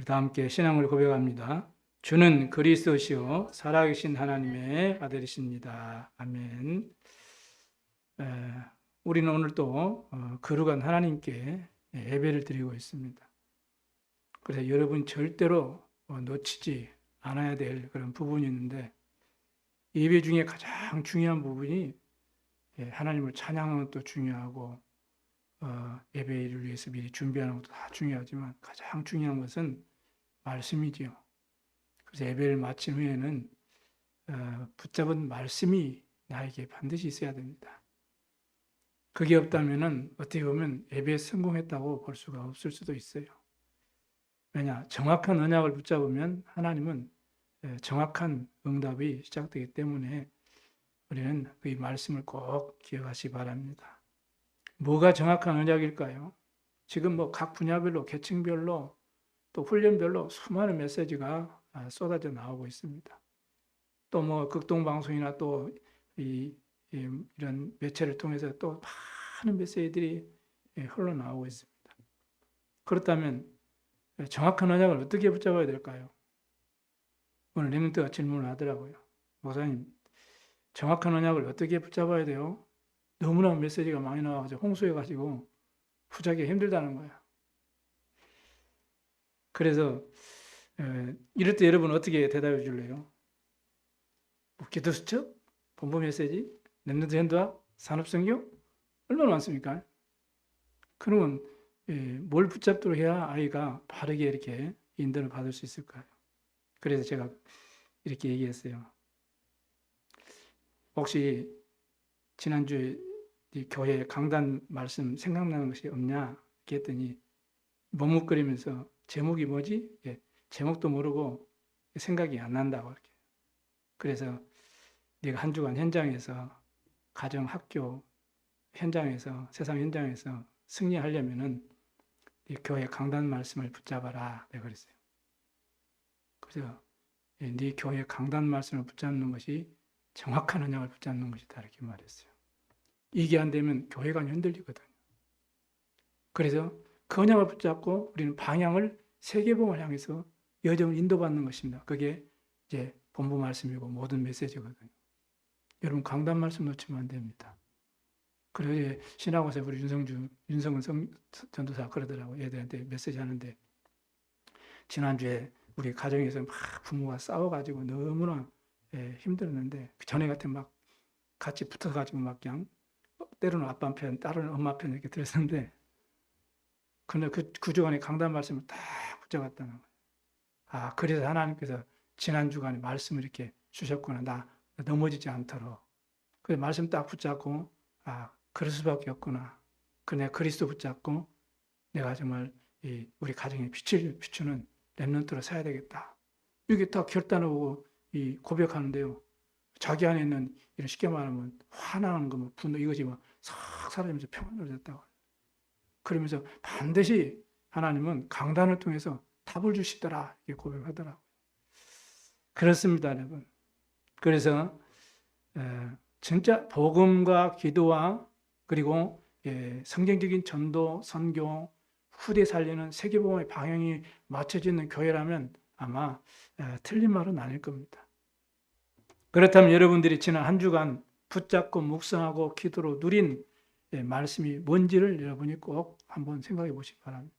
다 함께 신앙을 고백합니다. 주는 그리스도시요 살아계신 하나님의 아들이십니다. 아멘. 우리는 오늘 또 거룩한 하나님께 예배를 드리고 있습니다. 그래서 여러분 절대로 놓치지 않아야 될 그런 부분이 있는데, 예배 중에 가장 중요한 부분이 하나님을 찬양하는 것도 중요하고 예배를 위해서 미리 준비하는 것도 다 중요하지만 가장 중요한 것은 말씀이지요. 그래서 예배를 마친 후에는 붙잡은 말씀이 나에게 반드시 있어야 됩니다. 그게 없다면 어떻게 보면 예배에 성공했다고 볼 수가 없을 수도 있어요. 왜냐? 정확한 언약을 붙잡으면 하나님은 정확한 응답이 시작되기 때문에 우리는 그 말씀을 꼭 기억하시기 바랍니다. 뭐가 정확한 언약일까요? 지금 각 분야별로, 계층별로, 또 훈련별로 수많은 메시지가 쏟아져 나오고 있습니다. 또 극동방송이나 또 이런 매체를 통해서 또 많은 메시지들이 흘러나오고 있습니다. 그렇다면 정확한 언약을 어떻게 붙잡아야 될까요? 오늘 렘넌트가 질문을 하더라고요. 목사님, 정확한 언약을 어떻게 붙잡아야 돼요? 너무나 메시지가 많이 나와가지고 홍수해가지고 붙잡기 힘들다는 거야. 그래서 이럴 때 여러분 어떻게 대답해 줄래요? 기도 수첩? 본부 메시지? 렘넌트 현도학? 산업성경? 얼마나 많습니까? 그러면 뭘 붙잡도록 해야 아이가 바르게 이렇게 인도를 받을 수 있을까요? 그래서 제가 이렇게 얘기했어요. 혹시 지난주에 교회 강단 말씀 생각나는 것이 없냐? 이렇게 했더니 머뭇거리면서 제목이 뭐지? 제목도 모르고 생각이 안 난다고 이렇게. 그래서 네가 한 주간 현장에서 가정, 학교 현장에서 세상 현장에서 승리하려면은 네 교회 강단 말씀을 붙잡아라. 내가 그랬어요. 그래서 네 교회 강단 말씀을 붙잡는 것이 정확한 언약을 붙잡는 것이다 이렇게 말했어요. 이게 안 되면 교회가 흔들리거든요. 그래서 그 언약을 붙잡고 우리는 방향을 세계복음을 향해서 여정을 인도받는 것입니다. 그게 이제 본부 말씀이고 모든 메시지거든요. 여러분 강단 말씀 놓치면 안 됩니다. 그리고 신학원에서 우리 윤성은 전도사 그러더라고요. 애들한테 메시지 하는데 지난주에 우리 가정에서 막 부모가 싸워가지고 너무나 힘들었는데 그 전에 같은 막 같이 붙어가지고 막 그냥 때로는 아빠 편, 때로는 엄마 편 이렇게 들었는데 근데 그 주간에 강단 말씀을 딱 붙잡았다는 거예요. 그래서 하나님께서 지난 주간에 말씀을 이렇게 주셨구나. 나 넘어지지 않도록. 그래서 말씀 딱 붙잡고 그럴 수밖에 없구나. 내가 그리스도 붙잡고 내가 정말 우리 가정에 빛을 비추는 렘넌트로 서야 되겠다. 이게 딱 결단하고 고백하는데요. 자기 안에 있는 이런 쉽게 말하면 화나는 거, 분노 이것이 싹 사라지면서 평안으로 됐다고. 그러면서 반드시 하나님은 강단을 통해서 답을 주시더라 이렇게 고백하더라고요. 그렇습니다, 여러분. 그래서 진짜 복음과 기도와 그리고 성경적인 전도, 선교, 후대 살리는 세계복음의 방향이 맞춰지는 교회라면 아마 틀린 말은 아닐 겁니다. 그렇다면 여러분들이 지난 한 주간 붙잡고 묵상하고 기도로 누린 말씀이 뭔지를 여러분이 꼭 한번 생각해 보시기 바랍니다.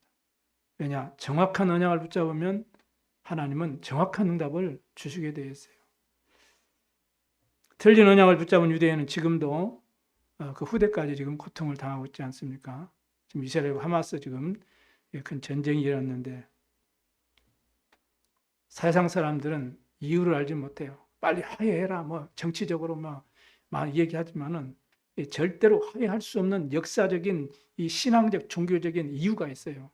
왜냐? 정확한 언약을 붙잡으면 하나님은 정확한 응답을 주시게 되어 있어요. 틀린 언약을 붙잡은 유대인은 지금도 그 후대까지 지금 고통을 당하고 있지 않습니까? 지금 이스라엘과 하마스 지금 큰 전쟁이 일어났는데 세상 사람들은 이유를 알지 못해요. 빨리 화해해라. 정치적으로 막 얘기하지만은 절대로 화해할 수 없는 역사적인 이 신앙적 종교적인 이유가 있어요.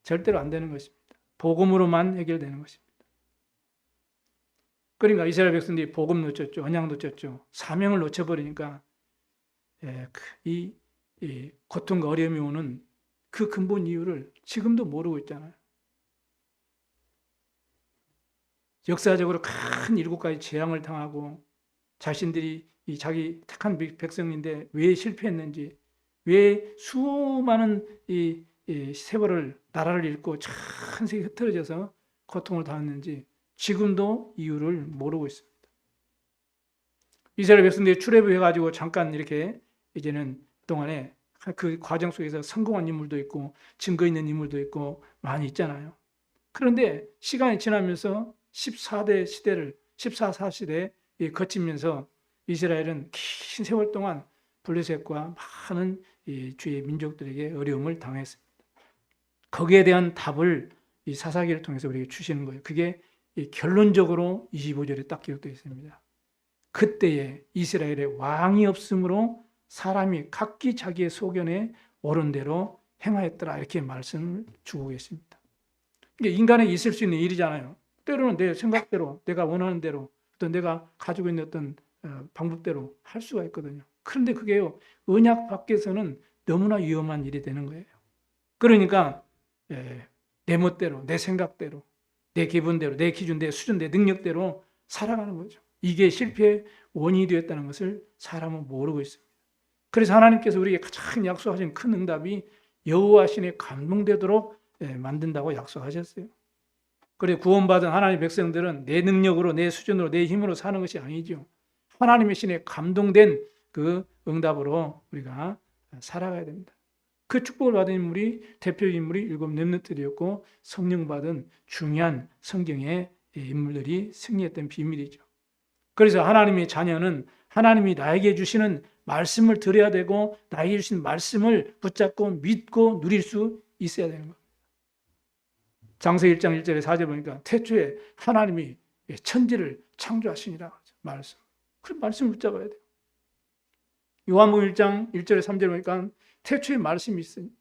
절대로 안 되는 것입니다. 복음으로만 해결되는 것입니다. 그러니까 이스라엘 백성들이 복음 놓쳤죠. 언약 놓쳤죠. 사명을 놓쳐버리니까 이 고통과 어려움이 오는 그 근본 이유를 지금도 모르고 있잖아요. 역사적으로 큰 7가지 재앙을 당하고 자신들이 자기 택한 백성인데 왜 실패했는지, 왜 수많은 이 세월을 나라를 잃고 전 세계 흩어져서 고통을 당했는지 지금도 이유를 모르고 있습니다. 이스라엘 백성들이 출애굽해가지고 잠깐 이렇게 이제는 동안에 그 과정 속에서 성공한 인물도 있고 증거 있는 인물도 있고 많이 있잖아요. 그런데 시간이 지나면서 14대 시대를 14사시대에 거치면서 이스라엘은 긴 세월 동안 블레셋과 많은 주의 민족들에게 어려움을 당했습니다. 거기에 대한 답을 이 사사기를 통해서 우리에게 주시는 거예요. 그게 결론적으로 25절에 딱 기록되어 있습니다. 그때에 이스라엘의 왕이 없으므로 사람이 각기 자기의 소견에 옳은 대로 행하였더라, 이렇게 말씀을 주고 계십니다. 이게 인간에 있을 수 있는 일이잖아요. 때로는 내 생각대로, 내가 원하는 대로, 또 내가 가지고 있는 어떤 방법대로 할 수가 있거든요. 그런데 그게요, 언약 밖에서는 너무나 위험한 일이 되는 거예요. 그러니까 내 멋대로, 내 생각대로, 내 기분대로, 내 기준, 내 수준, 내 능력대로 살아가는 거죠. 이게 실패의 원인이 되었다는 것을 사람은 모르고 있습니다. 그래서 하나님께서 우리에게 가장 약속하신 큰 응답이 여호와 신에 감동되도록 만든다고 약속하셨어요. 그래 구원받은 하나님의 백성들은 내 능력으로, 내 수준으로, 내 힘으로 사는 것이 아니죠. 하나님의 신에 감동된 그 응답으로 우리가 살아가야 됩니다. 그 축복을 받은 인물이, 대표 인물이 7 렘넌트들이었고 성령 받은 중요한 성경의 인물들이 승리했던 비밀이죠. 그래서 하나님의 자녀는 하나님이 나에게 주시는 말씀을 들어야 되고 나에게 주신 말씀을 붙잡고 믿고 누릴 수 있어야 되는 겁니다. 장세기 1장 1절에 4절 보니까 태초에 하나님이 천지를 창조하시니라 말씀. 그 말씀을 붙잡아야 돼요. 요한복음 1장 1절에 3절 보니까 태초에 말씀이 있으니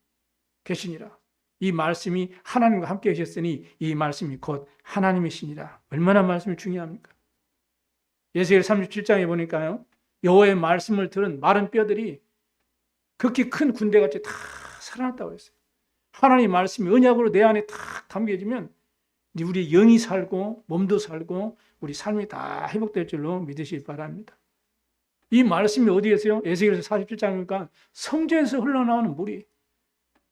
계시니라. 이 말씀이 하나님과 함께 계셨으니 이 말씀이 곧 하나님이시니라. 얼마나 말씀이 중요합니까? 에스겔 37장에 보니까요, 여호와의 말씀을 들은 마른 뼈들이 극히 큰 군대같이 다 살아났다고 했어요. 하나님의 말씀이 언약으로 내 안에 딱 담겨지면 우리 영이 살고 몸도 살고 우리 삶이 다 회복될 줄로 믿으시기 바랍니다. 이 말씀이 어디에서요? 에스겔서 47장이니까 성전에서 흘러나오는 물이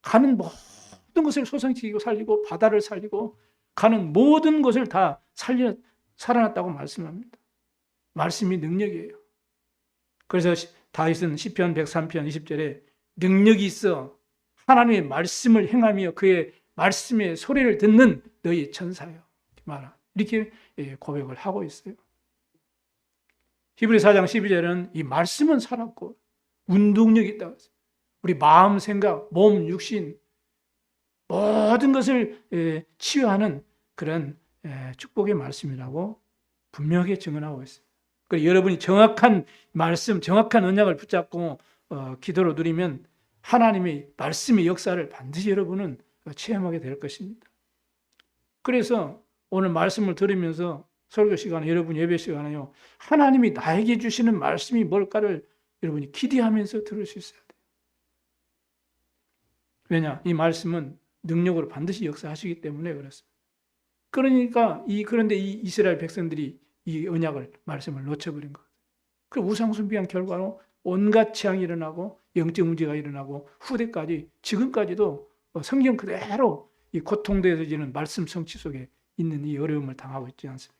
가는 모든 것을 소성시키고 살리고 바다를 살리고 가는 모든 것을 다 살아났다고 말씀합니다. 말씀이 능력이에요. 그래서 다윗은 시편 103편 20절에 능력이 있어 하나님의 말씀을 행하며 그의 말씀의 소리를 듣는 너희 천사요. 이렇게 고백을 하고 있어요. 히브리 4장 12절은 이 말씀은 살았고 운동력이 있다고 했어요. 우리 마음, 생각, 몸, 육신 모든 것을 치유하는 그런 축복의 말씀이라고 분명하게 증언하고 있습니다. 그리고 여러분이 정확한 말씀, 정확한 언약을 붙잡고 기도로 누리면 하나님의 말씀의 역사를 반드시 여러분은 체험하게 될 것입니다. 그래서 오늘 말씀을 들으면서 설교 시간에, 여러분 예배 시간에요, 하나님이 나에게 주시는 말씀이 뭘까를 여러분이 기대하면서 들을 수 있어야 돼요. 왜냐? 이 말씀은 능력으로 반드시 역사하시기 때문에 그렇습니다. 그러니까 그런데 이 이스라엘 백성들이 이 언약을, 말씀을 놓쳐버린 거예요. 그 우상숭배한 결과로 온갖 재앙이 일어나고 영적 문제가 일어나고 후대까지 지금까지도 성경 그대로 이 고통되어지는 말씀 성취 속에 있는 이 어려움을 당하고 있지 않습니까?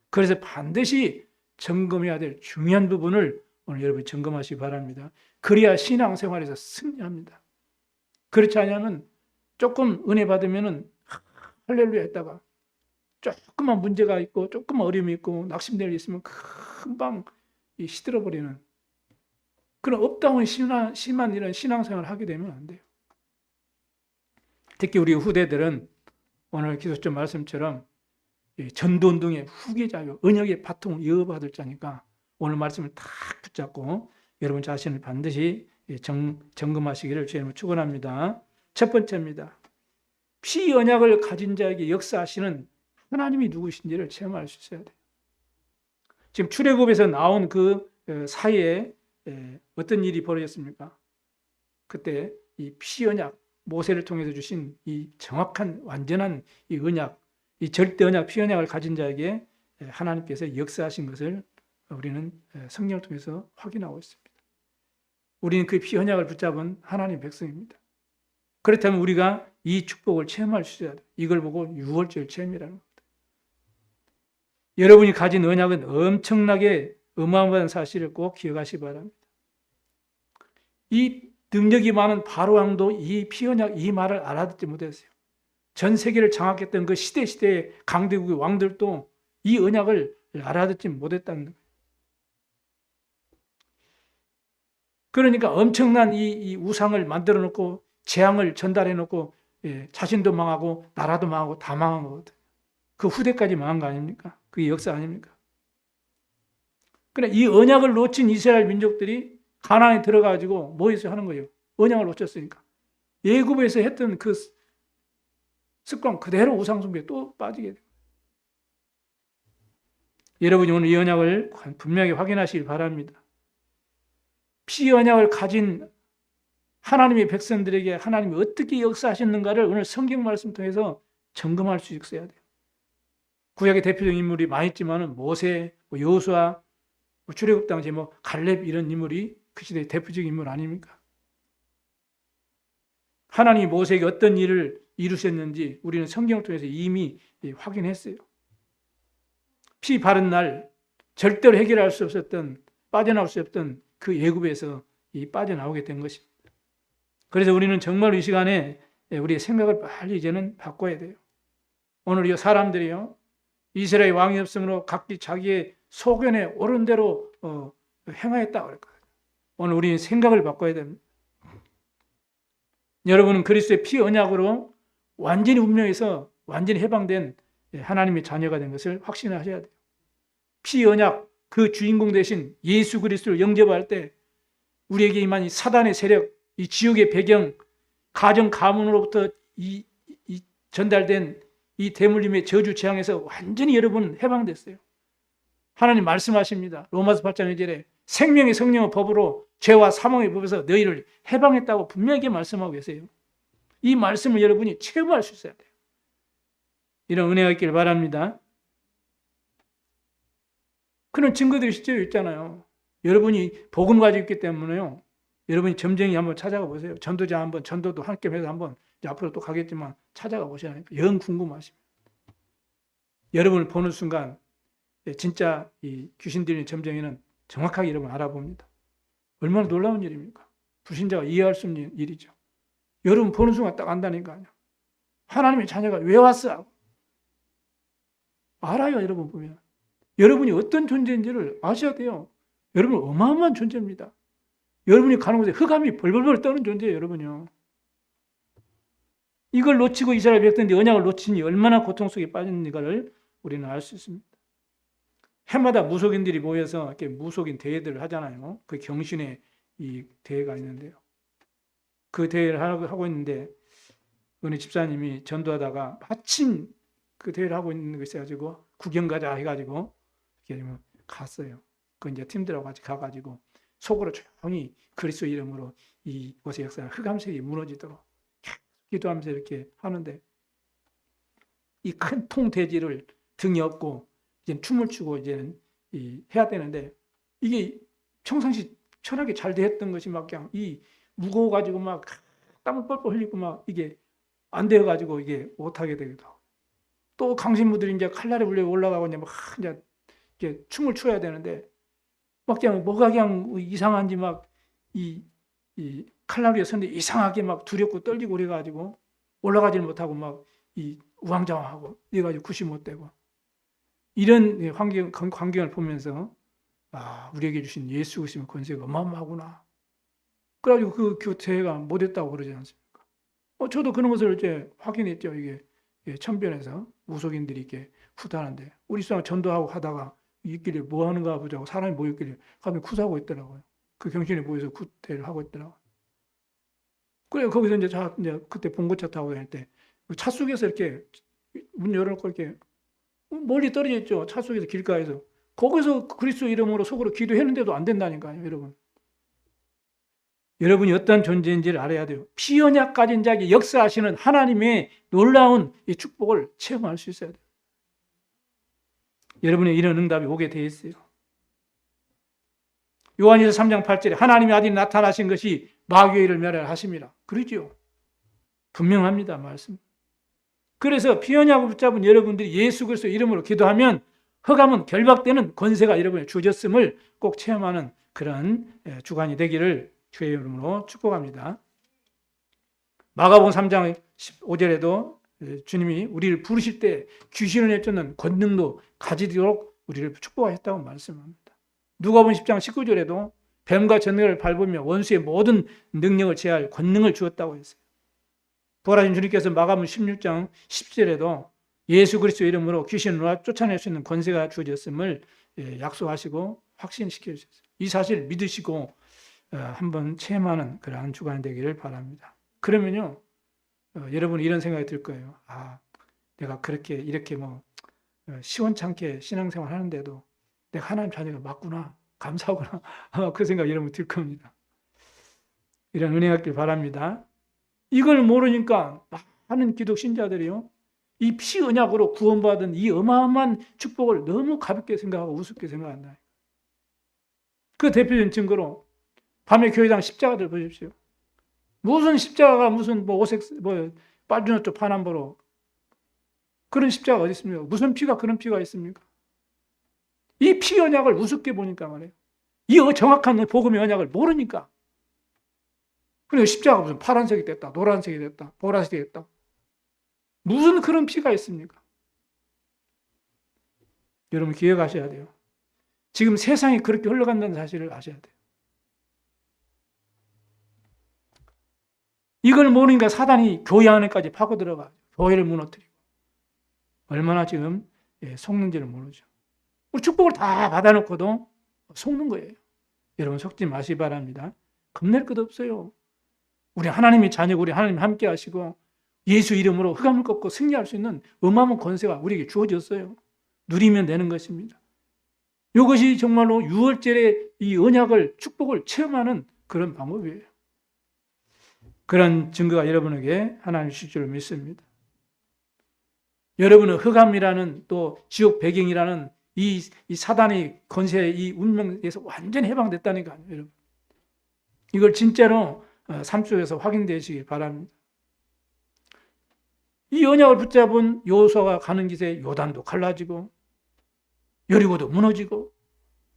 그래서 반드시 점검해야 될 중요한 부분을 오늘 여러분이 점검하시기 바랍니다. 그래야 신앙생활에서 승리합니다. 그렇지 않으면 조금 은혜 받으면은 할렐루야 했다가 조금만 문제가 있고 조금만 어려움이 있고 낙심될 일 있으면 금방 시들어버리는 그런 업다운이 심한 이런 신앙생활을 하게 되면 안 돼요. 특히 우리 후대들은 오늘 기도점 말씀처럼 전도운동의 후계자요, 언약의 바통을 이어받을 자니까 오늘 말씀을 딱 붙잡고 여러분 자신을 반드시 점검하시기를 주님을 축원합니다. 첫 번째입니다. 피언약을 가진 자에게 역사하시는 하나님이 누구신지를 체험할 수 있어야 돼요. 지금 출애굽에서 나온 그 사이에 어떤 일이 벌어졌습니까? 그때 이 피언약, 모세를 통해서 주신 이 정확한 완전한 이 언약, 이 절대 언약, 피언약을 가진 자에게 하나님께서 역사하신 것을 우리는 성경을 통해서 확인하고 있습니다. 우리는 그 피언약을 붙잡은 하나님의 백성입니다. 그렇다면 우리가 이 축복을 체험할 수 있어야 돼요. 이걸 보고 유월절 체험이라는 겁니다. 여러분이 가진 언약은 엄청나게 어마어마한 사실을 꼭 기억하시기 바랍니다. 이 능력이 많은 바로왕도 이 피언약 이 말을 알아듣지 못했어요. 전 세계를 장악했던 그 시대의 강대국의 왕들도 이 언약을 알아듣지 못했다는 거예요. 그러니까 엄청난 이 우상을 만들어 놓고 재앙을 전달해 놓고 자신도 망하고 나라도 망하고 다 망한 거거든요. 그 후대까지 망한 거 아닙니까? 그게 역사 아닙니까? 그러나 이 언약을 놓친 이스라엘 민족들이 가나안에 들어가가지고 뭐 하는 거예요? 언약을 놓쳤으니까. 애굽에서 했던 그 습관 그대로 우상숭배에 또 빠지게 돼요. 여러분이 오늘 이 언약을 분명히 확인하시길 바랍니다. 피 언약을 가진 하나님의 백성들에게 하나님이 어떻게 역사하셨는가를 오늘 성경 말씀 통해서 점검할 수 있어야 돼요. 구약의 대표적인 인물이 많이 있지만 모세, 여호수아, 출애굽 당시 갈렙 이런 인물이 그 시대의 대표적인 인물 아닙니까? 하나님이 모세에게 어떤 일을 이루셨는지 우리는 성경을 통해서 이미 확인했어요. 피 바른 날 절대로 해결할 수 없었던 빠져나올 수 없던 그 애굽에서 빠져나오게 된 것입니다. 그래서 우리는 정말 이 시간에 우리의 생각을 빨리 이제는 바꿔야 돼요. 오늘 이 사람들이요 이스라엘 왕이 없으므로 각기 자기의 소견에 옳은 대로 행하였다 그랬거든요. 오늘 우리는 생각을 바꿔야 됩니다. 여러분은 그리스도의 피 언약으로 완전히 운명에서 완전히 해방된 하나님의 자녀가 된 것을 확신하셔야 돼요. 피 언약 그 주인공 대신 예수 그리스도를 영접할 때 우리에게 임한 이 사단의 세력, 이 지옥의 배경, 가정 가문으로부터 이 전달된 이 대물림의 저주 재앙에서 완전히 여러분 해방됐어요. 하나님 말씀하십니다. 로마서 8장 1절에 생명의 성령의 법으로 죄와 사망의 법에서 너희를 해방했다고 분명하게 말씀하고 계세요. 이 말씀을 여러분이 체험할 수 있어야 돼요. 이런 은혜가 있길 바랍니다. 그런 증거들이 실제로 있잖아요. 여러분이 복음 가지고 있기 때문에요. 여러분이 점쟁이 한번 찾아가 보세요. 전도자 한번, 전도도 함께 해서 한번 앞으로 또 가겠지만 찾아가 보셔야 합니다. 영 궁금하십니다. 여러분을 보는 순간 진짜 이 귀신 들린 점쟁이는 정확하게 여러분 알아봅니다. 얼마나 놀라운 일입니까? 불신자가 이해할 수 없는 일이죠. 여러분 보는 순간 딱 안다니까요. 하나님의 자녀가 왜 왔어? 알아요, 여러분 보면. 여러분이 어떤 존재인지를 아셔야 돼요. 여러분 어마어마한 존재입니다. 여러분이 가는 곳에 흑암이 벌벌벌 떠는 존재예요, 여러분요. 이걸 놓치고 이스라엘 백성들이 언약을 놓치니 얼마나 고통 속에 빠졌는가를 우리는 알 수 있습니다. 해마다 무속인들이 모여서 이렇게 무속인 대회들을 하잖아요. 그 경신의 이 대회가 있는데요. 그 대회를 하고 있는데 어느 집사님이 전도하다가 마침 그 대회를 하고 있는 거 있어가지고 구경 가자 해가지고 이렇게 갔어요. 그 이제 팀들하고 같이 가가지고 속으로 조용히 그리스도 이름으로 이곳의 역사가 흑암색이 무너지도록 기도하면서 이렇게 하는데 이 큰 통돼지를 등에 업고 이제 춤을 추고 이제는 해야 되는데 이게 평상시 철학이 잘 됐던 것이 막 그냥 무거워가지고 막 땀을 뻘뻘 흘리고 막 이게 안 되어가지고 이게 못하게 되기도 하고 또 강신부들이 이제 칼날에 불려 올라가고 이제 막 이제 춤을 춰야 되는데 막 그냥 뭐가 그냥 이상한지 막 이 칼날 위에 서는데 이상하게 막 두렵고 떨리고 그래가지고 올라가지를 못하고 막 우왕좌왕하고 이래가지고 굿이 못 되고 이런 환경을 보면서 우리에게 주신 예수 그리스도의 권세가 어마어마하구나. 그래가지고 그 교태가 못했다고 그러지 않습니까? 저도 그런 것을 이제 확인했죠. 이게 천변에서 무속인들이 이렇게 후다는데 우리 사람 전도하고 하다가 있길래 뭐 하는가 보자고 사람이 모였길래 가면 구사하고 있더라고요. 그 경신에 모여서 구태를 하고 있더라고요. 그래 거기서 이제 그때 봉고차 타고 다닐 때 차 속에서 이렇게 문 열어놓고 이렇게 멀리 떨어져 있죠. 차 속에서 길가에서 거기서 그리스도 이름으로 속으로 기도했는데도 안 된다니까요, 여러분. 여러분이 어떤 존재인지를 알아야 돼요. 피언약 가진 자에게 역사하시는 하나님의 놀라운 이 축복을 체험할 수 있어야 돼요. 여러분의 이런 응답이 오게 돼 있어요. 요한일서 3장 8절에 하나님의 아들이 나타나신 것이 마귀의 일을 멸하심이라. 그러죠. 분명합니다. 말씀. 그래서 피언약을 붙잡은 여러분들이 예수 그리스도 이름으로 기도하면 흑암은 결박되는 권세가 여러분에 주어졌음을 꼭 체험하는 그런 주간이 되기를 주의 이름으로 축복합니다. 마가복음 3장 15절에도 주님이 우리를 부르실 때 귀신을 내쫓는 권능도 가지도록 우리를 축복하셨다고 말씀합니다. 누가복음 10장 19절에도 뱀과 전능을 밟으며 원수의 모든 능력을 제할 권능을 주었다고 했어요. 부활하신 주님께서 마가복음 16장 10절에도 예수 그리스도 이름으로 귀신을 쫓아낼 수 있는 권세가 주어졌음을 약속하시고 확신시켜 주셨어요. 이 사실을 믿으시고 한번 체험하는 그러한 주간이 되기를 바랍니다. 그러면요, 여러분 이런 생각이 들 거예요. 아, 내가 그렇게 이렇게 시원찮게 신앙생활 하는데도 내가 하나님 자녀가 맞구나, 감사하구나, 그 생각이 여러분 들 겁니다. 이런 은혜 갖길 바랍니다. 이걸 모르니까 많은 기독 신자들이요, 이 피 언약으로 구원받은 이 어마어마한 축복을 너무 가볍게 생각하고 우습게 생각한다. 그 대표적인 증거로 밤에 교회당 십자가들 보십시오. 무슨 십자가가 무슨 오색 빨주노초 파남보로 그런 십자가 어디 있습니까? 무슨 피가 그런 피가 있습니까? 이 피 언약을 우습게 보니까 말이에요. 이 정확한 복음의 언약을 모르니까. 그리고 십자가가 무슨 파란색이 됐다, 노란색이 됐다, 보라색이 됐다. 무슨 그런 피가 있습니까? 여러분 기억하셔야 돼요. 지금 세상이 그렇게 흘러간다는 사실을 아셔야 돼요. 이걸 모르니까 사단이 교회 안에까지 파고 들어가 교회를 무너뜨리고 얼마나 지금 속는지를 모르죠. 우리 축복을 다 받아놓고도 속는 거예요. 여러분 속지 마시기 바랍니다. 겁낼 것 없어요. 우리 하나님의 자녀고 우리 하나님 함께 하시고 예수 이름으로 흑암을 꺾고 승리할 수 있는 어마어마한 권세가 우리에게 주어졌어요. 누리면 되는 것입니다. 이것이 정말로 유월절의 이 언약을 축복을 체험하는 그런 방법이에요. 그런 증거가 여러분에게 하나님 주실 줄 믿습니다. 여러분은 흑암이라는 또 지옥 배경이라는 이 사단의 권세의 이 운명에서 완전히 해방됐다니까요. 여러분. 이걸 진짜로 삶 속에서 확인되시길 바랍니다. 이 언약을 붙잡은 여호수아가 가는 길에 요단도 갈라지고 여리고도 무너지고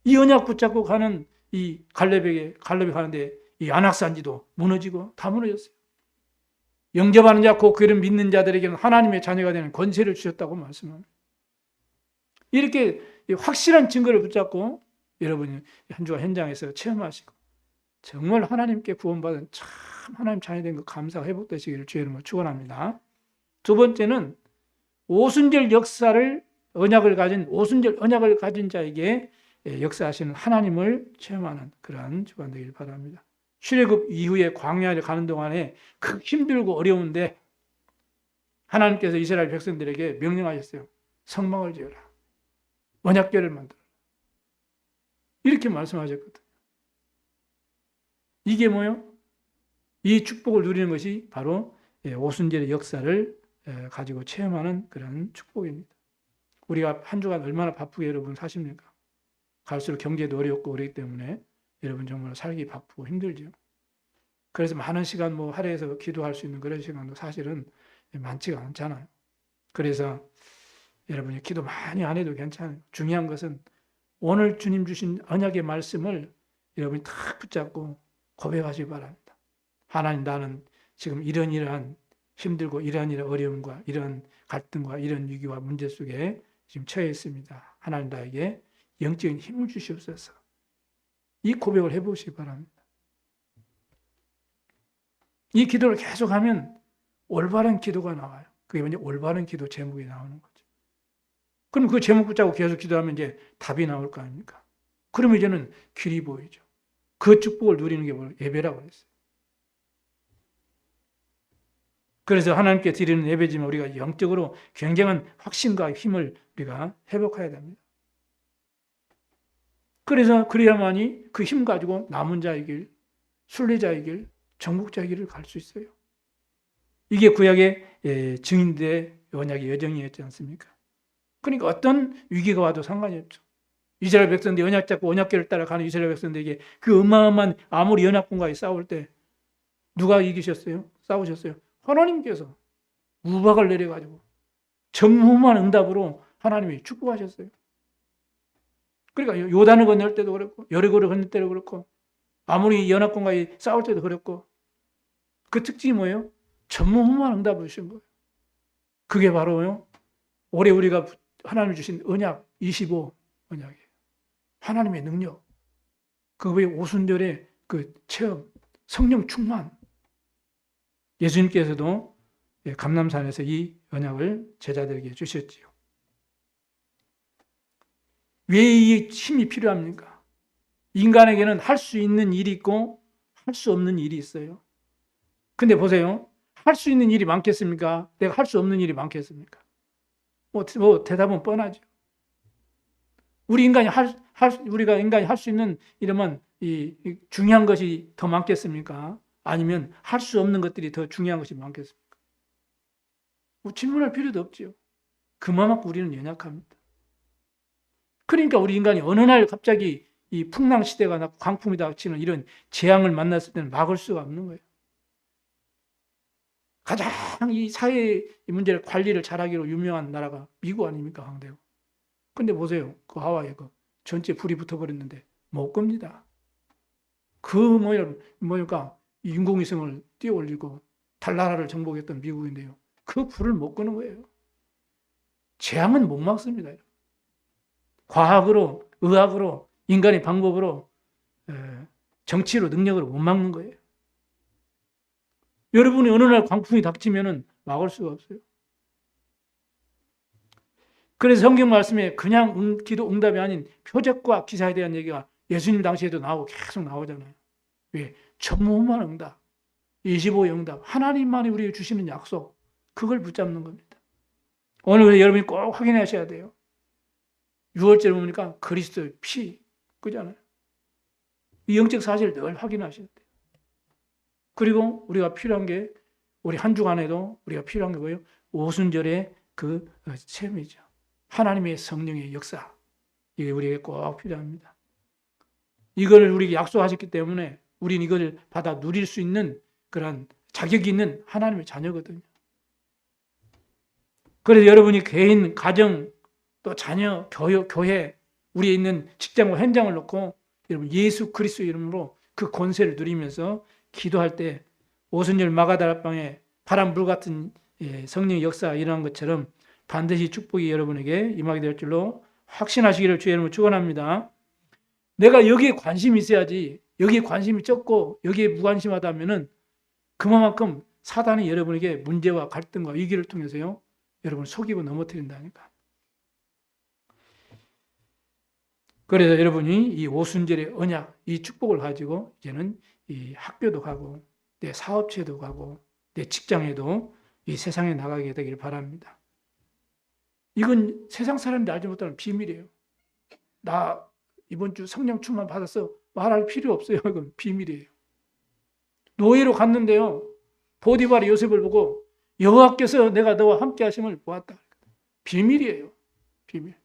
이 언약 붙잡고 가는 이 갈렙이 가는데 이 안악산지도 무너지고 다 무너졌어요. 영접하는 자, 그 그를 믿는 자들에게는 하나님의 자녀가 되는 권세를 주셨다고 말씀합니다. 이렇게 확실한 증거를 붙잡고 여러분이 한 주간 현장에서 체험하시고 정말 하나님께 구원받은 참 하나님 자녀 된 것 감사가 회복되시기를 주의 이름으로 축원합니다. 두 번째는 오순절 역사를 언약을 가진 자에게 역사하시는 하나님을 체험하는 그러한 주간 되길 바랍니다. 출애굽 이후에 광야를 가는 동안에 그 힘들고 어려운데 하나님께서 이스라엘 백성들에게 명령하셨어요. 성막을 지어라. 언약궤를 만들어라. 이렇게 말씀하셨거든요. 이게 뭐요? 이 축복을 누리는 것이 바로 오순절의 역사를 가지고 체험하는 그런 축복입니다. 우리가 한 주간 얼마나 바쁘게 여러분 사십니까? 갈수록 경제도 어렵고 그렇기 때문에 여러분 정말 살기 바쁘고 힘들죠. 그래서 많은 시간 하루에서 기도할 수 있는 그런 시간도 사실은 많지가 않잖아요. 그래서 여러분이 기도 많이 안 해도 괜찮아요. 중요한 것은 오늘 주님 주신 언약의 말씀을 여러분이 탁 붙잡고 고백하시기 바랍니다. 하나님, 나는 지금 이러한 힘들고 이러한 어려움과 이런 갈등과 이런 위기와 문제 속에 지금 처해 있습니다. 하나님, 나에게 영적인 힘을 주시옵소서. 이 고백을 해보시기 바랍니다. 이 기도를 계속하면 올바른 기도가 나와요. 그게 이제 올바른 기도 제목이 나오는 거죠. 그럼 그 제목 붙잡고 계속 기도하면 이제 답이 나올 거 아닙니까? 그러면 이제는 길이 보이죠. 그 축복을 누리는 게 바로 예배라고 했어요. 그래서 하나님께 드리는 예배지만 우리가 영적으로 굉장한 확신과 힘을 우리가 회복해야 됩니다. 그래서 그래야만이 그 힘 가지고 남은 자의 길, 순례자의 길, 정복자의 길을 갈 수 있어요. 이게 구약의 증인들의 언약의 여정이었지 않습니까? 그러니까 어떤 위기가 와도 상관이 없죠. 이스라엘 백성들이 언약 잡고 언약궤를 따라가는 이스라엘 백성들에게 그 어마어마한 아무리 연합군과의 싸울 때 누가 이기셨어요? 싸우셨어요? 하나님께서 우박을 내려가지고 전무후무한 응답으로 하나님이 축복하셨어요. 그러니까 요단을 건널 때도 그렇고 여리고를 건널 때도 그렇고 아무리 연합군과 싸울 때도 그렇고 그 특징이 뭐예요? 전무후무한 응답을 주신 거예요. 그게 바로요. 올해 우리가 하나님이 주신 언약 25 언약이에요. 하나님의 능력. 그 외에 오순절의 그 체험, 성령 충만. 예수님께서도 감람산에서 이 언약을 제자들에게 주셨지요. 왜 이 힘이 필요합니까? 인간에게는 할 수 있는 일이 있고 할 수 없는 일이 있어요. 근데 보세요. 할 수 있는 일이 많겠습니까? 내가 할 수 없는 일이 많겠습니까? 뭐 대답은 뻔하죠. 우리가 인간이 할 수 있는 이러면 이 중요한 것이 더 많겠습니까? 아니면 할 수 없는 것들이 더 중요한 것이 많겠습니까? 뭐 질문할 필요도 없죠. 그만큼 우리는 연약합니다. 그러니까 우리 인간이 어느 날 갑자기 이 풍랑 시대가 나고 광풍이 닥치는 이런 재앙을 만났을 때는 막을 수가 없는 거예요. 가장 이 사회 문제를 관리를 잘하기로 유명한 나라가 미국 아닙니까? 강대국. 근데 보세요. 그 하와이에 그 전체 불이 붙어버렸는데 못 겁니다. 그 뭐랄까 인공위성을 띄워 올리고 달나라를 정복했던 미국인데요. 그 불을 못 끄는 거예요. 재앙은 못 막습니다. 과학으로, 의학으로, 인간의 방법으로, 정치로, 능력으로 못 막는 거예요. 여러분이 어느 날 광풍이 닥치면은 막을 수가 없어요. 그래서 성경 말씀에 그냥 기도 응답이 아닌 표적과 기사에 대한 얘기가 예수님 당시에도 나오고 계속 나오잖아요. 왜? 전무후무한 응답, 25의 응답, 하나님만이 우리에게 주시는 약속, 그걸 붙잡는 겁니다. 오늘 여러분이 꼭 확인하셔야 돼요. 6월절 보니까 그리스도의 피, 그잖아요. 이 영적 사실을 늘 확인하셔야 돼요. 그리고 우리가 필요한 게, 우리 한 주간에도 우리가 필요한 게 뭐예요? 오순절의 그 체험이죠. 하나님의 성령의 역사. 이게 우리에게 꼭 필요합니다. 이걸 우리에게 약속하셨기 때문에 우리는 이걸 받아 누릴 수 있는 그런 자격이 있는 하나님의 자녀거든요. 그래서 여러분이 개인, 가정, 또 자녀, 교회, 우리에 있는 직장과 현장을 놓고 여러분 예수 그리스도 이름으로 그 권세를 누리면서 기도할 때 오순절 마가다락방에 바람 불 같은 성령의 역사가 일어난 것처럼 반드시 축복이 여러분에게 임하게 될 줄로 확신하시기를 주의 이름으로 축원합니다. 내가 여기에 관심이 있어야지, 여기에 관심이 적고 여기에 무관심하다면은 그만큼 사단이 여러분에게 문제와 갈등과 위기를 통해서요 여러분을 속이고 넘어뜨린다니까. 그래서 여러분이 이 오순절의 언약, 이 축복을 가지고 이제는 이 학교도 가고 내 사업체도 가고 내 직장에도 이 세상에 나가게 되길 바랍니다. 이건 세상 사람들이 알지 못하는 비밀이에요. 나 이번 주 성령 충만 받았어. 말할 필요 없어요. 이건 비밀이에요. 노예로 갔는데요. 보디발이 요셉을 보고 여호와께서 내가 너와 함께 하심을 보았다. 비밀이에요. 비밀.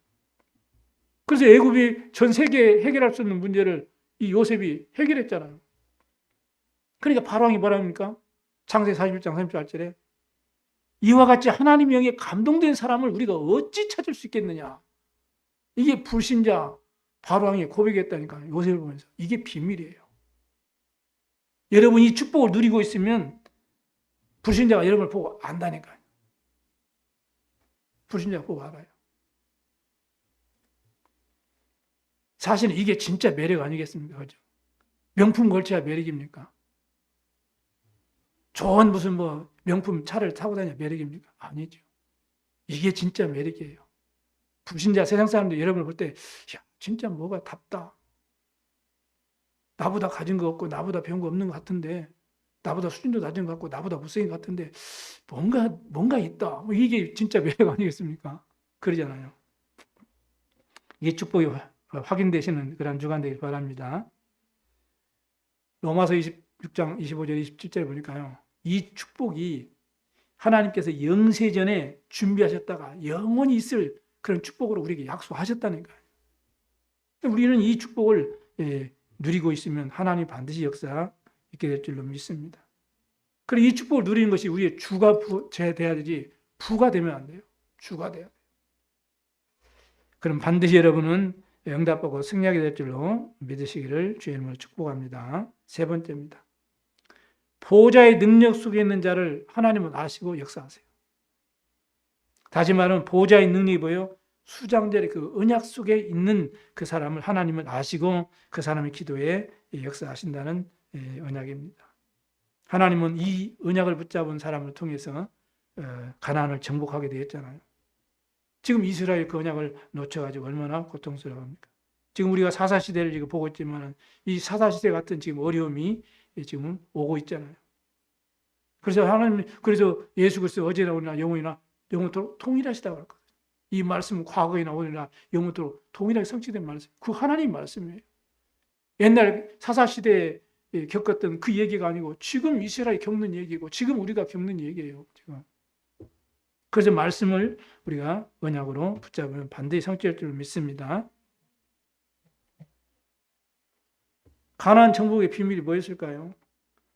그래서 애굽이 전 세계에 해결할 수 있는 문제를 이 요셉이 해결했잖아요. 그러니까 바로왕이 뭐라 합니까? 창세기 41장 38절에 이와 같이 하나님의 영에 감동된 사람을 우리가 어찌 찾을 수 있겠느냐. 이게 불신자 바로왕이 고백했다니까. 요셉을 보면서. 이게 비밀이에요. 여러분 이 축복을 누리고 있으면 불신자가 여러분을 보고 안다니까요. 불신자가 보고 알아요. 사실은 이게 진짜 매력 아니겠습니까? 그죠? 명품 걸쳐야 매력입니까? 좋은 무슨 명품 차를 타고 다녀야 매력입니까? 아니죠. 이게 진짜 매력이에요. 불신자 세상 사람들이 여러분을 볼 때, 야, 진짜 뭐가 답다. 나보다 가진 거 없고, 나보다 배운 거 없는 것 같은데, 나보다 수준도 낮은 것 같고, 나보다 못생긴 것 같은데, 뭔가 있다. 이게 진짜 매력 아니겠습니까? 그러잖아요. 이게 축복이 확인되시는 그런 주간 되길 바랍니다. 로마서 26장 25절 27절에 보니까요. 이 축복이 하나님께서 영세전에 준비하셨다가 영원히 있을 그런 축복으로 우리에게 약속하셨다니까요. 우리는 이 축복을 누리고 있으면 하나님 반드시 역사 있게 될 줄로 믿습니다. 그리고 이 축복을 누리는 것이 우리의 주가 돼야 되지 부가 되면 안 돼요. 주가 돼야 돼요. 그럼 반드시 여러분은 응답하고 승리하게 될 줄로 믿으시기를 주의 이름으로 축복합니다. 세 번째입니다. 보호자의 능력 속에 있는 자를 하나님은 아시고 역사하세요. 다시 말하면 보호자의 능력이 뭐예요? 수장절의 그 언약 속에 있는 그 사람을 하나님은 아시고 그 사람의 기도에 역사하신다는 언약입니다. 하나님은 이 언약을 붙잡은 사람을 통해서 가나안을 정복하게 되었잖아요. 지금 이스라엘 그 언약을 놓쳐가지고 얼마나 고통스러워합니까? 지금 우리가 사사시대를 지금 보고 있지만 이 사사시대 같은 지금 어려움이 지금 오고 있잖아요. 그래서 하나님, 그래서 예수 그리스도 어제나 오늘이나 영원토록 동일하시다고 할 거예요. 이 말씀은 과거에나 오늘이나 영원토록 동일하게 성취된 말씀. 그 하나님 말씀이에요. 옛날 사사시대에 겪었던 그 얘기가 아니고 지금 이스라엘이 겪는 얘기고 지금 우리가 겪는 얘기예요. 지금. 그래서 말씀을 우리가 언약으로 붙잡으면 반드시 성취할 줄 믿습니다. 가나안 정복의 비밀이 뭐였을까요?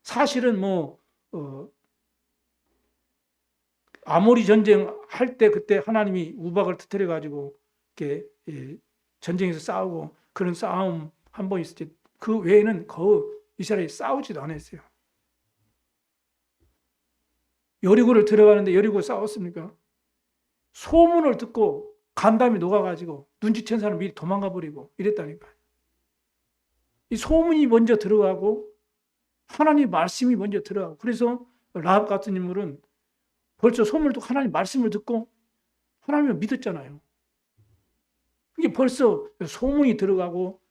사실은 아모리 전쟁 할 때 그때 하나님이 우박을 터뜨려 가지고 이렇게 전쟁에서 싸우고 그런 싸움 한 번 있었지. 그 외에는 거의 이스라엘이 싸우지도 않았어요. 여리고를 들어가는데 여리고 싸웠습니까? 소문을 듣고 간담이 녹아가지고 눈치챈 사람 미리 도망가 버리고 이랬다니까요. 이 소문이 먼저 들어가고 하나님 말씀이 먼저 들어가고 그래서 라합 같은 인물은 벌써 소문을 듣고 하나님 말씀을 듣고 하나님을 믿었잖아요. 이게 벌써 소문이 들어가고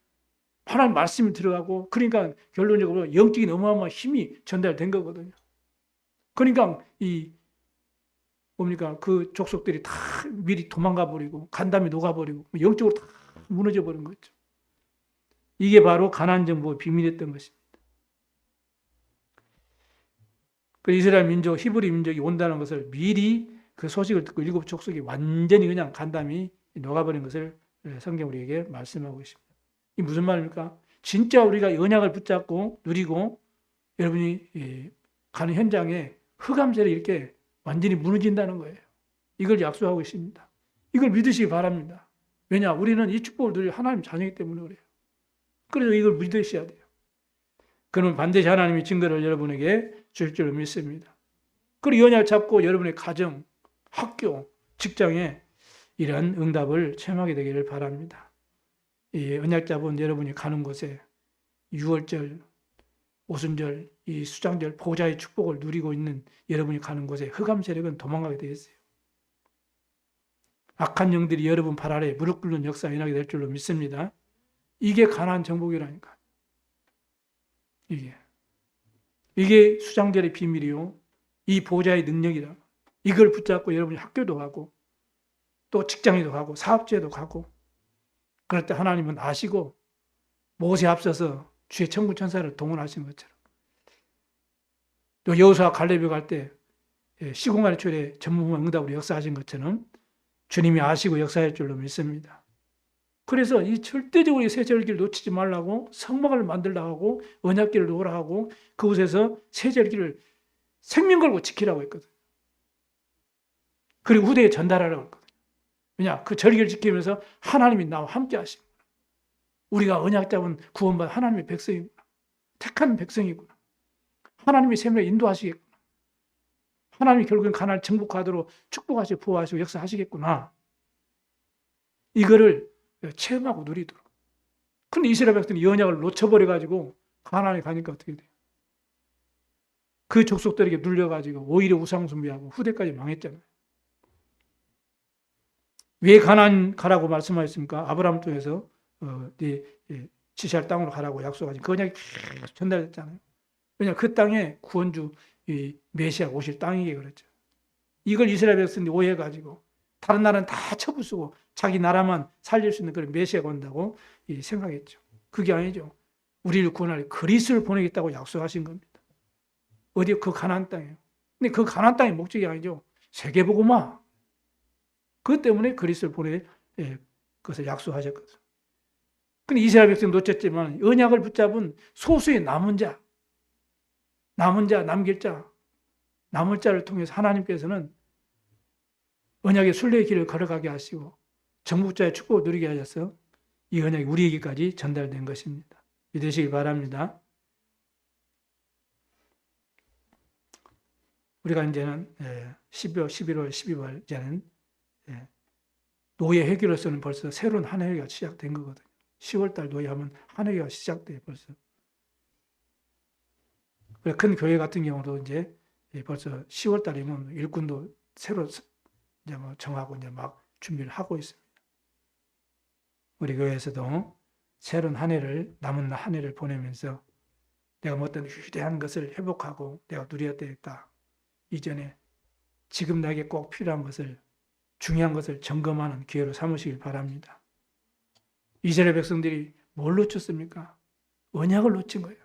하나님 말씀이 들어가고 그러니까 결론적으로 영적인 어마어마한 힘이 전달된 거거든요. 그러니까 그 족속들이 다 미리 도망가 버리고 간담이 녹아 버리고 영적으로 다 무너져 버린 거죠. 이게 바로 가나안 정복의 비밀이었던 것입니다. 그 이스라엘 민족, 히브리 민족이 온다는 것을 미리 그 소식을 듣고 일곱 족속이 완전히 그냥 간담이 녹아버린 것을 성경 우리에게 말씀하고 있습니다. 이 무슨 말입니까? 진짜 우리가 언약을 붙잡고 누리고 여러분이 가는 현장에 흑암세를 이렇게 완전히 무너진다는 거예요. 이걸 약속하고 있습니다. 이걸 믿으시기 바랍니다. 왜냐? 우리는 이 축복을 누릴 하나님 자녀이기 때문에 그래요. 그래서 이걸 믿으셔야 돼요. 그러면 반드시 하나님이 증거를 여러분에게 줄 줄 믿습니다. 그리고 언약 잡고 여러분의 가정, 학교, 직장에 이러한 응답을 체험하게 되기를 바랍니다. 이 언약 잡은 여러분이 가는 곳에 유월절, 오순절, 이 수장절, 보좌의 축복을 누리고 있는 여러분이 가는 곳에 흑암 세력은 도망가게 되어 있어요. 악한 영들이 여러분 발 아래 무릎 꿇는 역사 일어나게 될 줄로 믿습니다. 이게 가나안 정복이라니까. 이게 수장절의 비밀이요. 이 보좌의 능력이다. 이걸 붙잡고 여러분이 학교도 가고 또 직장에도 가고 사업체에도 가고 그럴 때 하나님은 아시고 모세 앞서서 주의 천군 천사를 동원하신 것처럼 또 여호수아 갈렙이 갈 때 시공간의 초래 전무후무한 응답으로 역사하신 것처럼 주님이 아시고 역사할 줄로 믿습니다. 그래서 이 절대적으로 새 절기를 놓치지 말라고 성막을 만들라고 하고 언약궤를 놓으라 하고 그곳에서 새 절기를 생명 걸고 지키라고 했거든요. 그리고 후대에 전달하라고 했거든요. 왜냐? 그 절기를 지키면서 하나님이 나와 함께 하시고 우리가 언약 잡은 구원받은 하나님의 백성이구나. 택한 백성이구나. 하나님이 생명을 인도하시겠구나. 하나님이 결국엔 가나안을 정복하도록 축복하시고 보호하시고 역사하시겠구나. 이거를 체험하고 누리도록. 근데 이스라엘 백성이 이 언약을 놓쳐버려가지고 가나안에 가니까 어떻게 돼요? 그 족속들에게 눌려가지고 오히려 우상숭배하고 후대까지 망했잖아요. 왜 가나안 가라고 말씀하셨습니까? 아브라함 통해서 지시할 땅으로 가라고 약속하신 그 언약이 계속 전달됐잖아요. 왜냐하면 그 땅에 구원주 메시아가 오실 땅이게 그랬죠. 이걸 이스라엘 백성들이 오해해가지고 다른 나라는 다 쳐부수고 자기 나라만 살릴 수 있는 그런 메시아가 온다고 생각했죠. 그게 아니죠. 우리를 구원할 그리스도를 보내겠다고 약속하신 겁니다. 어디 그 가나안 땅이에요. 근데 그 가나안 땅이 목적이 아니죠. 세계복음화. 그것 때문에 그리스도를 보내 그것을 약속하셨거든요. 근데 이스라엘 백성 놓쳤지만 언약을 붙잡은 소수의 남은 자, 남길 자, 남을 자를 통해서 하나님께서는 언약의 순례의 길을 걸어가게 하시고 정복자의 축복을 누리게 하셔서 이 언약이 우리에게까지 전달된 것입니다. 믿으시기 바랍니다. 우리가 이제는 11월, 12월 이제는 노예 회개로서는 벌써 새로운 한 해가 시작된 거거든요. 10월달 노예하면 한 해가 시작돼요, 벌써. 큰 교회 같은 경우도 이제 벌써 10월달이면 일꾼도 새로 이제 뭐 정하고 이제 막 준비를 하고 있습니다. 우리 교회에서도 새로운 한 해를, 남은 한 해를 보내면서 내가 뭐 어떤 위대한 것을 회복하고 내가 누려야 되겠다. 이전에 지금 나에게 꼭 필요한 것을, 중요한 것을 점검하는 기회로 삼으시길 바랍니다. 이스라엘 백성들이 뭘 놓쳤습니까? 언약을 놓친 거예요.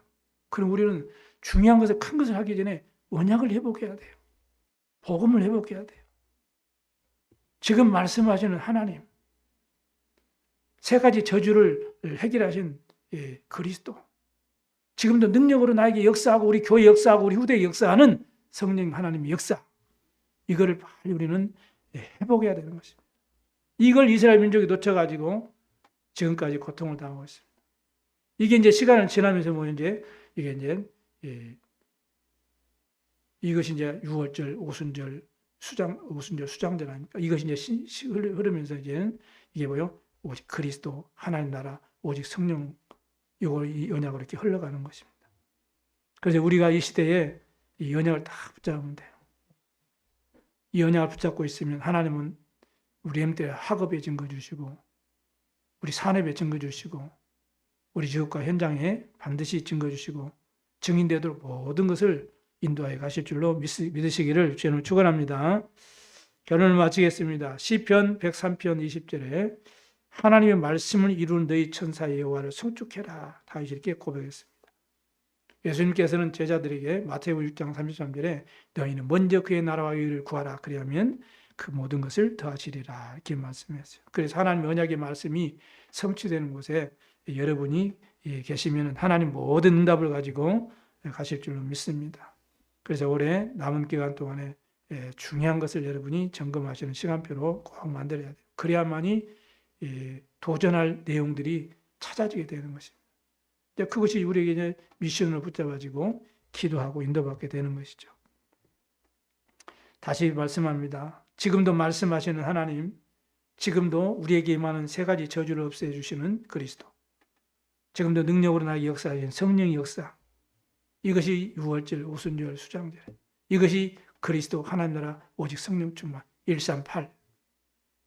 그럼 우리는 중요한 것을, 큰 것을 하기 전에 언약을 회복해야 돼요. 복음을 회복해야 돼요. 지금 말씀하시는 하나님, 세 가지 저주를 해결하신 그리스도, 지금도 능력으로 나에게 역사하고 우리 교회 역사하고 우리 후대에 역사하는 성령 하나님의 역사, 이거를 빨리 우리는 회복해야 되는 것입니다. 이걸 이스라엘 민족이 놓쳐가지고 지금까지 고통을 당하고 있습니다. 이게 이제 시간을 지나면서 이게 이제 이것이 이제 유월절, 오순절, 수장절 아닙니까? 이것이 이제 흐르면서 이제 이게 뭐요? 오직 그리스도, 하나님 나라, 오직 성령, 이 언약으로 이렇게 흘러가는 것입니다. 그래서 우리가 이 시대에 이 언약을 다 붙잡으면 돼요. 이 언약을 붙잡고 있으면 하나님은 우리 엠때 학업에 증거 주시고, 우리 산업에 증거 주시고, 우리 지역과 현장에 반드시 증거 주시고, 증인되도록 모든 것을 인도하여 가실 줄로 믿으시기를 주님을 축원합니다. 결론을 마치겠습니다. 시편 103편 20절에 하나님의 말씀을 이룬 너희 천사 여호와를 송축해라. 다윗이 이렇게 고백했습니다. 예수님께서는 제자들에게 마태복음 6장 33절에 너희는 먼저 그의 나라와 의를 구하라. 그리하면 그 모든 것을 더하시리라. 이렇게 말씀했어요. 그래서 하나님의 언약의 말씀이 성취되는 곳에 여러분이 계시면 하나님 모든 응답을 가지고 가실 줄로 믿습니다. 그래서 올해 남은 기간 동안에 중요한 것을 여러분이 점검하시는 시간표로 꼭 만들어야 돼요. 그래야만이 도전할 내용들이 찾아지게 되는 것입니다. 그것이 우리에게 이제 미션을 붙잡아지고 기도하고 인도받게 되는 것이죠. 다시 말씀합니다. 지금도 말씀하시는 하나님, 지금도 우리에게 임하는 세 가지 저주를 없애주시는 그리스도, 지금도 능력으로 나에게 역사하신 성령의 역사, 이것이 유월절, 오순절, 수장절, 이것이 그리스도 하나님 나라 오직 성령 충만 138.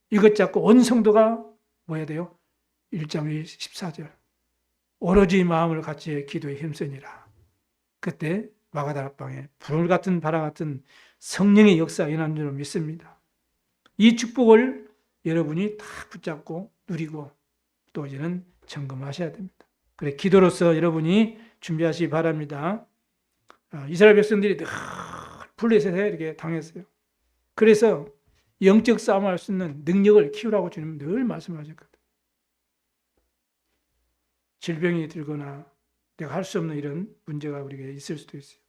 이것 잡고 온 성도가 뭐 해야 돼요? 1장 14절 오로지 마음을 같이 기도에 힘쓰니라. 그때 마가다락방에 불 같은 바람 같은 성령의 역사가 일어난 줄로 믿습니다. 이 축복을 여러분이 다 붙잡고 누리고 또 이제는 점검하셔야 됩니다. 그래 기도로서 여러분이 준비하시기 바랍니다. 이스라엘 백성들이 늘 블레셋에 이렇게 당했어요. 그래서 영적 싸움을 할 수 있는 능력을 키우라고 주님 늘 말씀하셨거든요. 질병이 들거나 내가 할 수 없는 이런 문제가 우리에게 있을 수도 있어요.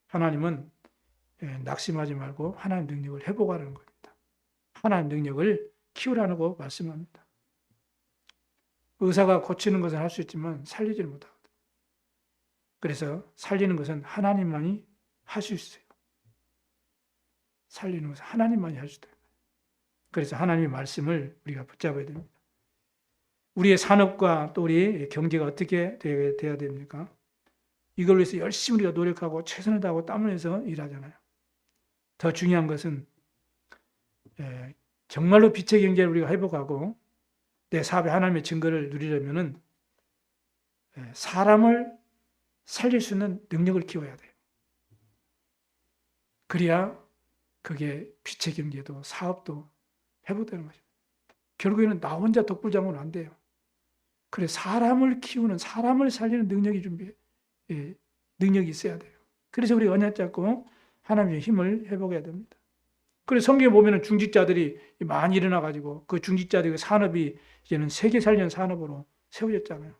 하나님은 낙심하지 말고 하나님 능력을 회복하라는 겁니다. 하나님 능력을 키우라고 말씀합니다. 의사가 고치는 것은 할 수 있지만 살리지를 못하거든요. 그래서 살리는 것은 하나님만이 할 수 있어요. 살리는 것은 하나님만이 할 수 있어요. 그래서 하나님의 말씀을 우리가 붙잡아야 됩니다. 우리의 산업과 또 우리의 경제가 어떻게 돼야 됩니까? 이걸 위해서 열심히 우리가 노력하고 최선을 다하고 땀을 내서 일하잖아요. 더 중요한 것은 정말로 빛의 경제를 우리가 회복하고 내 사업에 하나님의 증거를 누리려면은 사람을 살릴 수 있는 능력을 키워야 돼요. 그래야 그게 빛의 경제도 사업도 회복되는 것입니다. 결국에는 나 혼자 독불장군 안 돼요. 그래 사람을 키우는 사람을 살리는 능력이 능력이 있어야 돼요. 그래서 우리 언약 잡고 하나님의 힘을 회복해야 됩니다. 그래서 성경에 보면은 중직자들이 많이 일어나 가지고 그 중직자들의 산업이 이제는 세계 살리는 산업으로 세워졌잖아요.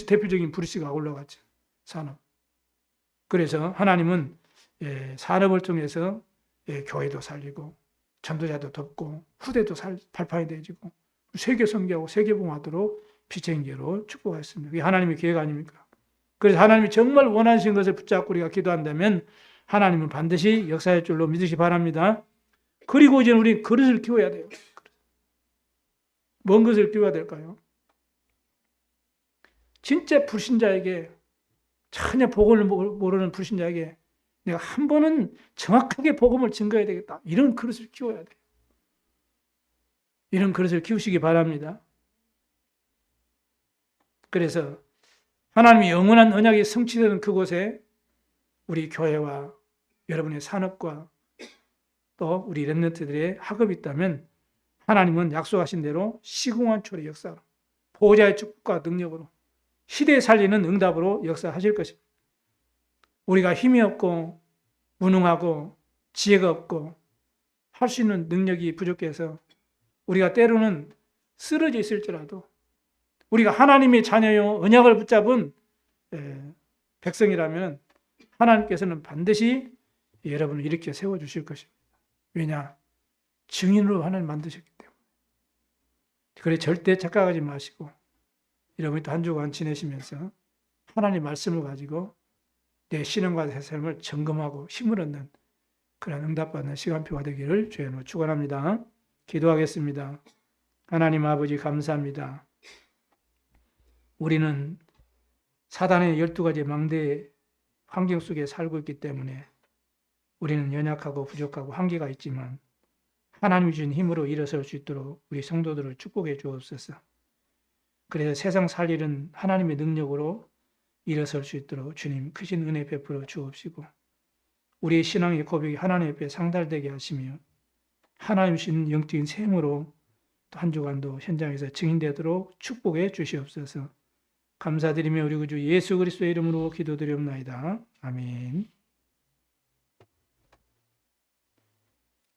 대표적인 브루스가 올라갔죠. 산업. 그래서 하나님은 산업을 통해서 교회도 살리고 전도자도 돕고 후대도 발판이 되어지고 세계 선교하고 세계 봉하도록 빛의 기회로 축복하였습니다. 그게 하나님의 계획 아닙니까? 그래서 하나님이 정말 원하시는 것을 붙잡고 우리가 기도한다면 하나님은 반드시 역사할 줄로 믿으시 바랍니다. 그리고 이제 우리 그릇을 키워야 돼요. 뭔 것을 키워야 될까요? 진짜 불신자에게, 전혀 복음을 모르는 불신자에게 내가 한 번은 정확하게 복음을 증거해야 되겠다. 이런 그릇을 키워야 돼요. 이런 그릇을 키우시기 바랍니다. 그래서 하나님의 영원한 언약이 성취되는 그곳에 우리 교회와 여러분의 산업과 또 우리 렘넌트들의 학업이 있다면 하나님은 약속하신 대로 시공한 초래 역사로 보호자의 축복과 능력으로 시대에 살리는 응답으로 역사하실 것입니다. 우리가 힘이 없고 무능하고 지혜가 없고 할 수 있는 능력이 부족해서 우리가 때로는 쓰러져 있을지라도 우리가 하나님의 자녀요 언약을 붙잡은 백성이라면 하나님께서는 반드시 여러분을 일으켜 세워주실 것입니다. 왜냐? 증인으로 하나님 만드셨기 때문에. 그래 절대 착각하지 마시고 여러분이 또 한 주간 지내시면서 하나님 말씀을 가지고 내 신앙과 내 삶을 점검하고 힘을 얻는 그런 응답받는 시간표가 되기를 주의 축원합니다. 기도하겠습니다. 하나님 아버지 감사합니다. 우리는 사단의 12가지 망대의 환경 속에 살고 있기 때문에 우리는 연약하고 부족하고 한계가 있지만 하나님이 주신 힘으로 일어설 수 있도록 우리 성도들을 축복해 주옵소서. 그래서 세상 살 일은 하나님의 능력으로 일어설 수 있도록 주님 크신 은혜 베풀어 주옵시고 우리의 신앙의 고백이 하나님 앞에 상달되게 하시며 하나님 주신 영적인 샘으로 또 한 주간도 현장에서 증인되도록 축복해 주시옵소서. 감사드리며 우리 구주 예수 그리스도의 이름으로 기도드리옵나이다. 아멘.